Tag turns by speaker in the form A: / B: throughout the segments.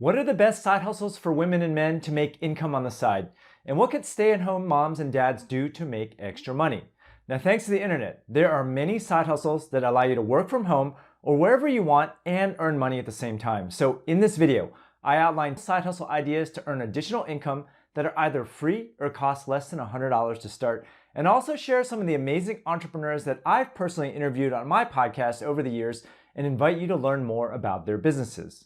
A: What are the best side hustles for women and men to make income on the side? And what could stay-at-home moms and dads do to make extra money? Now, thanks to the internet, there are many side hustles that allow you to work from home or wherever you want and earn money at the same time. So in this video, I outline side hustle ideas to earn additional income that are either free or cost less than $100 to start, and also share some of the amazing entrepreneurs that I've personally interviewed on my podcast over the years and invite you to learn more about their businesses.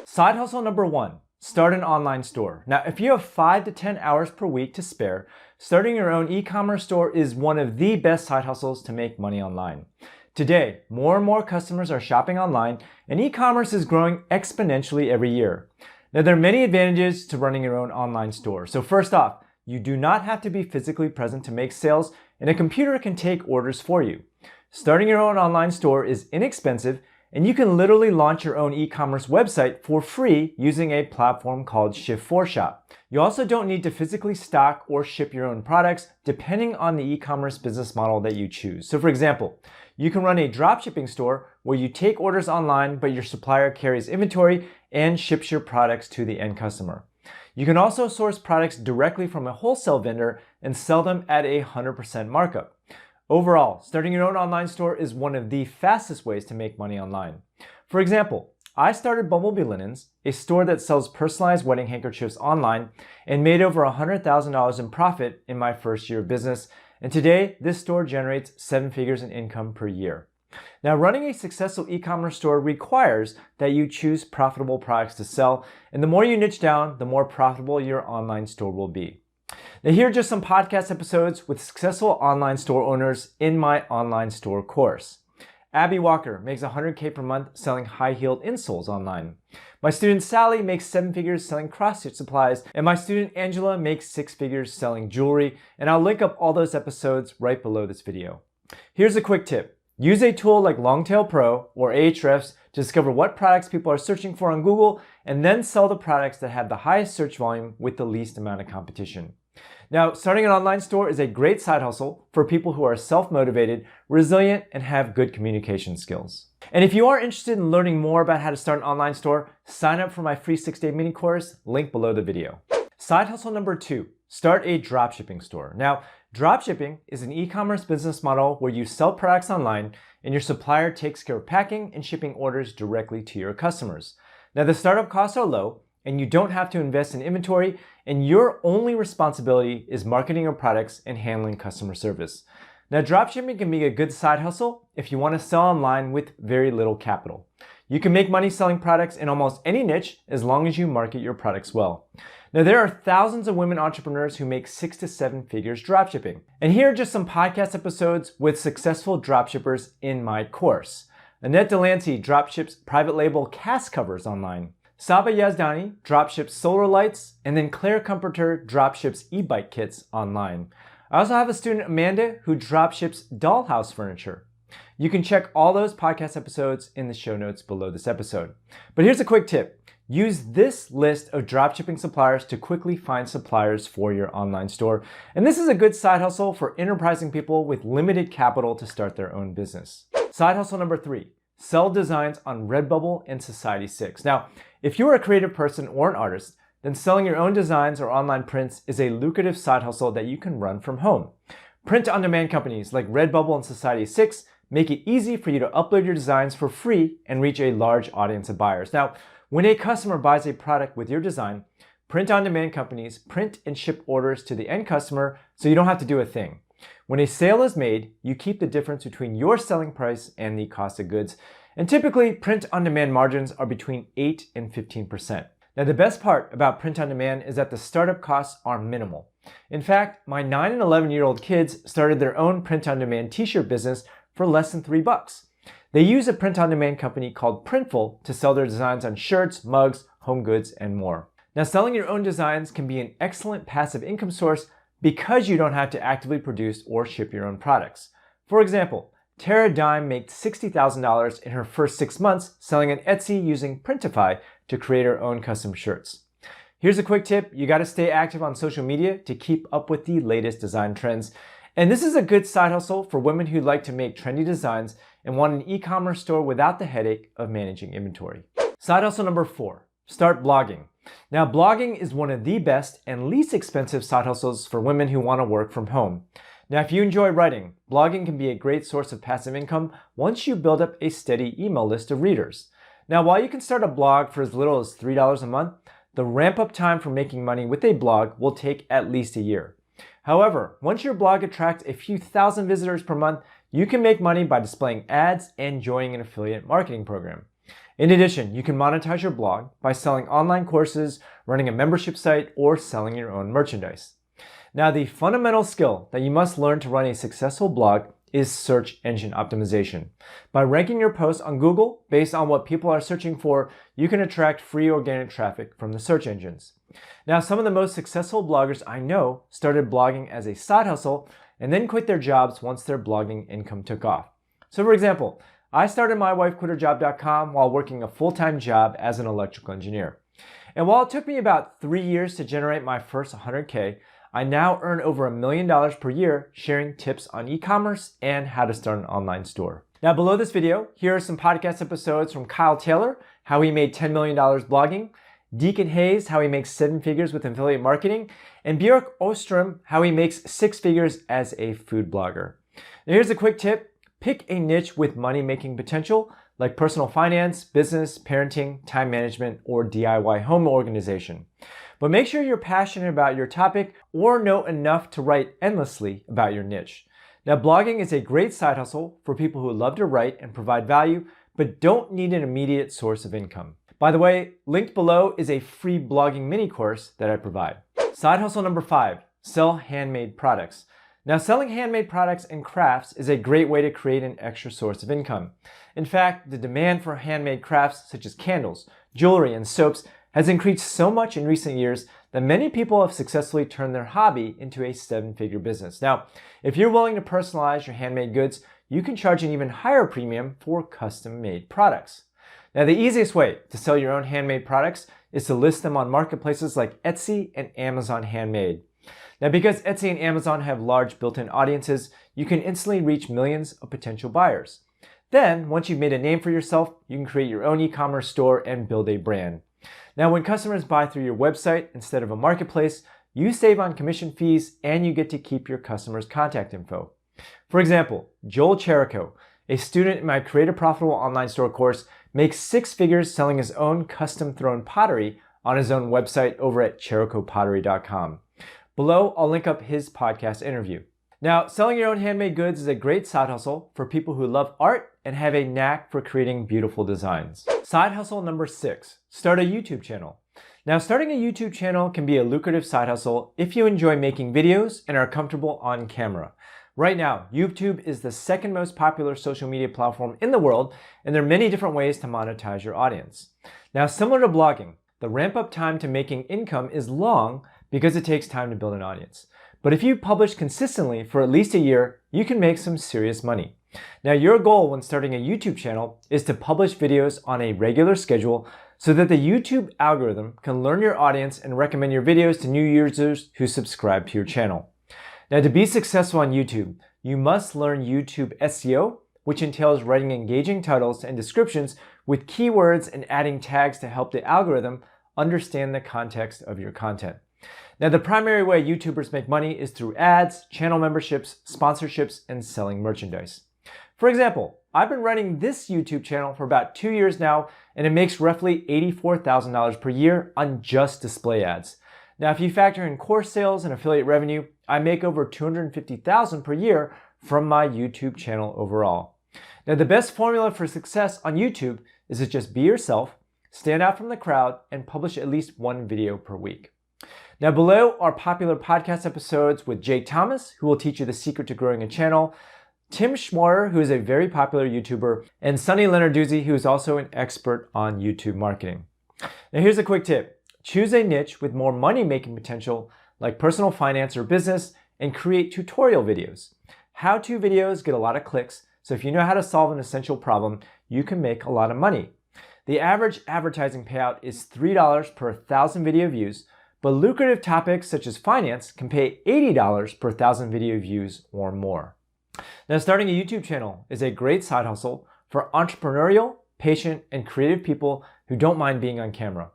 A: Side hustle number one, start an online store. Now, if you have 5 to 10 hours per week to spare, starting your own e-commerce store is one of the best side hustles to make money online. Today, more and more customers are shopping online, and e-commerce is growing exponentially every year. Now, there are many advantages to running your own online store. So first off, you do not have to be physically present to make sales, and a computer can take orders for you. Starting your own online store is inexpensive, and you can literally launch your own e-commerce website for free using a platform called Shift4Shop. You also don't need to physically stock or ship your own products depending on the e-commerce business model that you choose. So for example, you can run a dropshipping store where you take orders online, but your supplier carries inventory and ships your products to the end customer. You can also source products directly from a wholesale vendor and sell them at a 100% markup. Overall, starting your own online store is one of the fastest ways to make money online. For example, I started Bumblebee Linens, a store that sells personalized wedding handkerchiefs online, and made over $100,000 in profit in my first year of business. And today, this store generates 7 figures in income per year. Now, running a successful e-commerce store requires that you choose profitable products to sell, and the more you niche down, the more profitable your online store will be. Now, here are just some podcast episodes with successful online store owners in my online store course. Abby Walker makes $100K per month selling high-heeled insoles online. My student Sally makes 7 figures selling CrossFit supplies, and my student Angela makes 6 figures selling jewelry, and I'll link up all those episodes right below this video. Here's a quick tip. Use a tool like Longtail Pro or Ahrefs to discover what products people are searching for on Google, and then sell the products that have the highest search volume with the least amount of competition. Now, starting an online store is a great side hustle for people who are self-motivated, resilient, and have good communication skills. And if you are interested in learning more about how to start an online store, sign up for my free 6-day mini course, link below the video. Side hustle number 2, start a dropshipping store. Now, dropshipping is an e-commerce business model where you sell products online and your supplier takes care of packing and shipping orders directly to your customers. Now, the startup costs are low, and you don't have to invest in inventory, and your only responsibility is marketing your products and handling customer service. Now, dropshipping can be a good side hustle if you want to sell online with very little capital. You can make money selling products in almost any niche as long as you market your products well. Now, there are thousands of women entrepreneurs who make 6 to 7 figures dropshipping. And here are just some podcast episodes with successful dropshippers in my course. Annette Delancey dropships private label cast covers online. Saba Yazdani dropships solar lights, and then Claire Comforter dropships e-bike kits online. I also have a student, Amanda, who dropships dollhouse furniture. You can check all those podcast episodes in the show notes below this episode. But here's a quick tip. Use this list of dropshipping suppliers to quickly find suppliers for your online store. And this is a good side hustle for enterprising people with limited capital to start their own business. Side hustle number 3. Sell designs on Redbubble and Society6. Now, if you're a creative person or an artist, then selling your own designs or online prints is a lucrative side hustle that you can run from home. Print-on-demand companies like Redbubble and Society6 make it easy for you to upload your designs for free and reach a large audience of buyers. Now, when a customer buys a product with your design, print-on-demand companies print and ship orders to the end customer so you don't have to do a thing. When a sale is made, you keep the difference between your selling price and the cost of goods. And typically, print-on-demand margins are between 8 and 15%. Now, the best part about print-on-demand is that the startup costs are minimal. In fact, my 9 and 11-year-old kids started their own print-on-demand t-shirt business for less than $3. They use a print-on-demand company called Printful to sell their designs on shirts, mugs, home goods, and more. Now, selling your own designs can be an excellent passive income source because you don't have to actively produce or ship your own products. For example, Tara Dime made $60,000 in her first 6 months selling on Etsy using Printify to create her own custom shirts. Here's a quick tip. You got to stay active on social media to keep up with the latest design trends. And this is a good side hustle for women who like to make trendy designs and want an e-commerce store without the headache of managing inventory. Side hustle number 4, start blogging. Now, blogging is one of the best and least expensive side hustles for women who want to work from home. Now, if you enjoy writing, blogging can be a great source of passive income once you build up a steady email list of readers. Now, while you can start a blog for as little as $3 a month, the ramp-up time for making money with a blog will take at least a year. However, once your blog attracts a few thousand visitors per month, you can make money by displaying ads and joining an affiliate marketing program. In addition, you can monetize your blog by selling online courses, running a membership site, or selling your own merchandise. Now, the fundamental skill that you must learn to run a successful blog is search engine optimization. By ranking your posts on Google based on what people are searching for, you can attract free organic traffic from the search engines. Now, some of the most successful bloggers I know started blogging as a side hustle and then quit their jobs once their blogging income took off. So for example, I started mywifequitherjob.com while working a full-time job as an electrical engineer. And while it took me about 3 years to generate my first 100K, I now earn over $1 million per year sharing tips on e-commerce and how to start an online store. Now below this video, here are some podcast episodes from Kyle Taylor, how he made $10 million blogging, Deacon Hayes, how he makes 7 figures with affiliate marketing, and Björk Ostrom, how he makes 6 figures as a food blogger. Now here's a quick tip. Pick a niche with money-making potential, like personal finance, business, parenting, time management, or DIY home organization. But make sure you're passionate about your topic or know enough to write endlessly about your niche. Now, blogging is a great side hustle for people who love to write and provide value, but don't need an immediate source of income. By the way, linked below is a free blogging mini course that I provide. Side hustle number 5, sell handmade products. Now, selling handmade products and crafts is a great way to create an extra source of income. In fact, the demand for handmade crafts such as candles, jewelry, and soaps has increased so much in recent years that many people have successfully turned their hobby into a 7-figure business. Now, if you're willing to personalize your handmade goods, you can charge an even higher premium for custom-made products. Now, the easiest way to sell your own handmade products is to list them on marketplaces like Etsy and Amazon Handmade. Now, because Etsy and Amazon have large built-in audiences, you can instantly reach millions of potential buyers. Then, once you've made a name for yourself, you can create your own e-commerce store and build a brand. Now, when customers buy through your website instead of a marketplace, you save on commission fees and you get to keep your customers' contact info. For example, Joel Cherico, a student in my Create a Profitable Online Store course, makes 6 figures selling his own custom thrown pottery on his own website over at ChericoPottery.com. Below, I'll link up his podcast interview. Now, selling your own handmade goods is a great side hustle for people who love art and have a knack for creating beautiful designs. Side hustle number 6, start a YouTube channel. Now, starting a YouTube channel can be a lucrative side hustle if you enjoy making videos and are comfortable on camera. Right now, YouTube is the second most popular social media platform in the world, and there are many different ways to monetize your audience. Now, similar to blogging, the ramp-up time to making income is long because it takes time to build an audience. But if you publish consistently for at least a year, you can make some serious money. Now, your goal when starting a YouTube channel is to publish videos on a regular schedule so that the YouTube algorithm can learn your audience and recommend your videos to new users who subscribe to your channel. Now, to be successful on YouTube, you must learn YouTube SEO, which entails writing engaging titles and descriptions with keywords and adding tags to help the algorithm understand the context of your content. Now, the primary way YouTubers make money is through ads, channel memberships, sponsorships, and selling merchandise. For example, I've been running this YouTube channel for about 2 years now, and it makes roughly $84,000 per year on just display ads. Now, if you factor in course sales and affiliate revenue, I make over $250,000 per year from my YouTube channel overall. Now, the best formula for success on YouTube is to just be yourself, stand out from the crowd, and publish at least 1 video per week. Now, below are popular podcast episodes with Jake Thomas, who will teach you the secret to growing a channel, Tim Schmoyer, who is a very popular YouTuber, and Sonny Lenarduzzi, who is also an expert on YouTube marketing. Now, here's a quick tip. Choose a niche with more money-making potential, like personal finance or business, and create tutorial videos. How-to videos get a lot of clicks, so if you know how to solve an essential problem, you can make a lot of money. The average advertising payout is $3 per 1,000 video views, but lucrative topics such as finance can pay $80 per 1,000 video views or more. Now, starting a YouTube channel is a great side hustle for entrepreneurial, patient, and creative people who don't mind being on camera.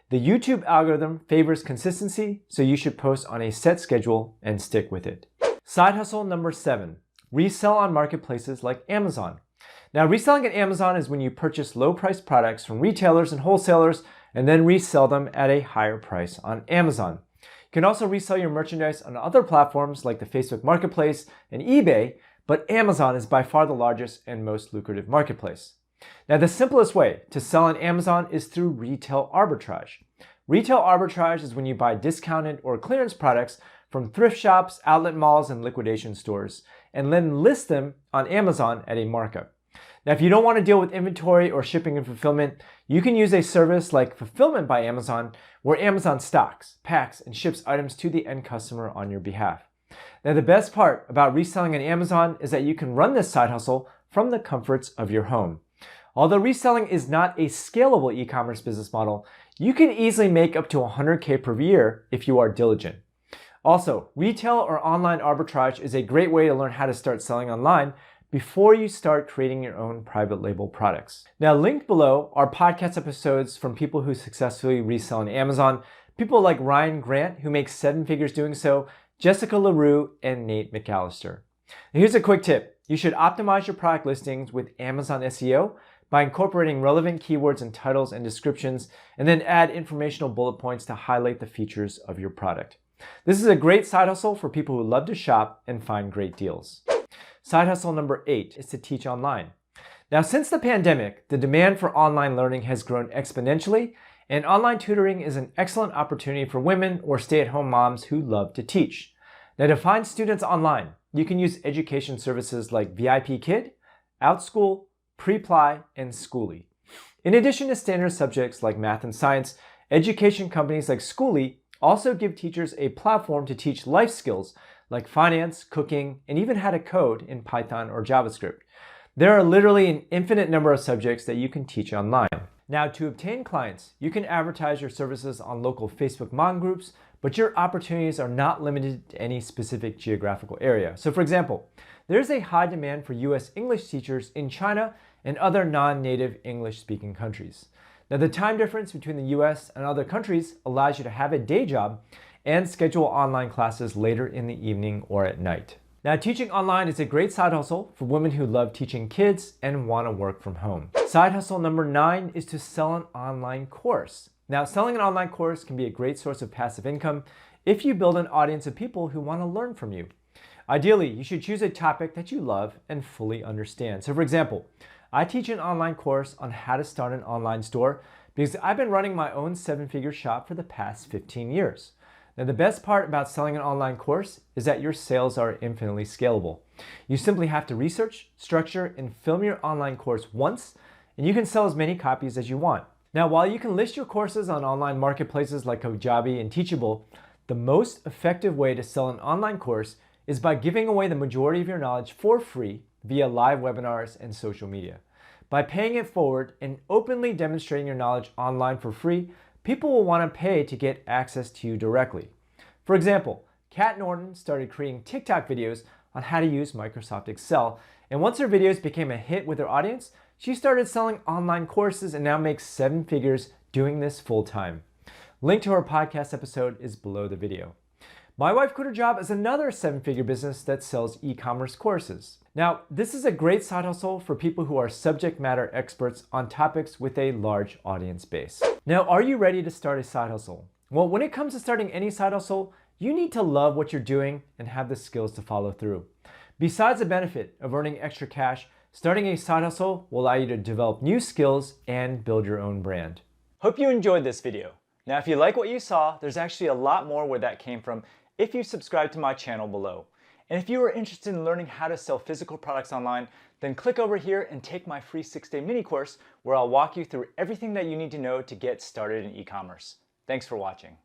A: The YouTube algorithm favors consistency, so you should post on a set schedule and stick with it. Side hustle number 7, resell on marketplaces like Amazon. Now, reselling at Amazon is when you purchase low-priced products from retailers and wholesalers and then resell them at a higher price on Amazon. You can also resell your merchandise on other platforms like the Facebook Marketplace and eBay, but Amazon is by far the largest and most lucrative marketplace. Now, the simplest way to sell on Amazon is through retail arbitrage. Retail arbitrage is when you buy discounted or clearance products from thrift shops, outlet malls, and liquidation stores, and then list them on Amazon at a markup. Now, if you don't want to deal with inventory or shipping and fulfillment, you can use a service like Fulfillment by Amazon, where Amazon stocks, packs, and ships items to the end customer on your behalf. Now, the best part about reselling on Amazon is that you can run this side hustle from the comforts of your home. Although reselling is not a scalable e-commerce business model, you can easily make up to $100K per year if you are diligent. Also, retail or online arbitrage is a great way to learn how to start selling online before you start creating your own private label products. Now, linked below are podcast episodes from people who successfully resell on Amazon, people like Ryan Grant, who makes 7 figures doing so, Jessica LaRue, and Nate McAllister. Now, here's a quick tip. You should optimize your product listings with Amazon SEO by incorporating relevant keywords and titles and descriptions, and then add informational bullet points to highlight the features of your product. This is a great side hustle for people who love to shop and find great deals. Side hustle number 8 is to teach online. Now, since the pandemic, the demand for online learning has grown exponentially, and online tutoring is an excellent opportunity for women or stay-at-home moms who love to teach. Now, to find students online, you can use education services like VIPKid, OutSchool, Preply, and Schooly. In addition to standard subjects like math and science, education companies like Schooly also give teachers a platform to teach life skills like finance, cooking, and even how to code in Python or JavaScript. There are literally an infinite number of subjects that you can teach online. Now, to obtain clients, you can advertise your services on local Facebook mom groups, but your opportunities are not limited to any specific geographical area. So for example, there's a high demand for US English teachers in China and other non-native English-speaking countries. Now, the time difference between the US and other countries allows you to have a day job and schedule online classes later in the evening or at night. Now, teaching online is a great side hustle for women who love teaching kids and want to work from home. Side hustle number 9 is to sell an online course. Now, selling an online course can be a great source of passive income if you build an audience of people who want to learn from you. Ideally, you should choose a topic that you love and fully understand. So for example, I teach an online course on how to start an online store because I've been running my own 7-figure shop for the past 15 years. Now, the best part about selling an online course is that your sales are infinitely scalable. You simply have to research, structure, and film your online course once, and you can sell as many copies as you want. Now, while you can list your courses on online marketplaces like Kajabi and Teachable, the most effective way to sell an online course is by giving away the majority of your knowledge for free via live webinars and social media. By paying it forward and openly demonstrating your knowledge online for free, people will want to pay to get access to you directly. For example, Kat Norton started creating TikTok videos on how to use Microsoft Excel, and once her videos became a hit with her audience, she started selling online courses and now makes 7 figures doing this full time. Link to her podcast episode is below the video. My Wife Quit Her Job is another 7-figure business that sells e-commerce courses. Now, this is a great side hustle for people who are subject matter experts on topics with a large audience base. Now, are you ready to start a side hustle? Well, when it comes to starting any side hustle, you need to love what you're doing and have the skills to follow through. Besides the benefit of earning extra cash, starting a side hustle will allow you to develop new skills and build your own brand. Hope you enjoyed this video. Now, if you like what you saw, there's actually a lot more where that came from if you subscribe to my channel below. And if you are interested in learning how to sell physical products online, then click over here and take my free 6-day mini course where I'll walk you through everything that you need to know to get started in e-commerce. Thanks for watching.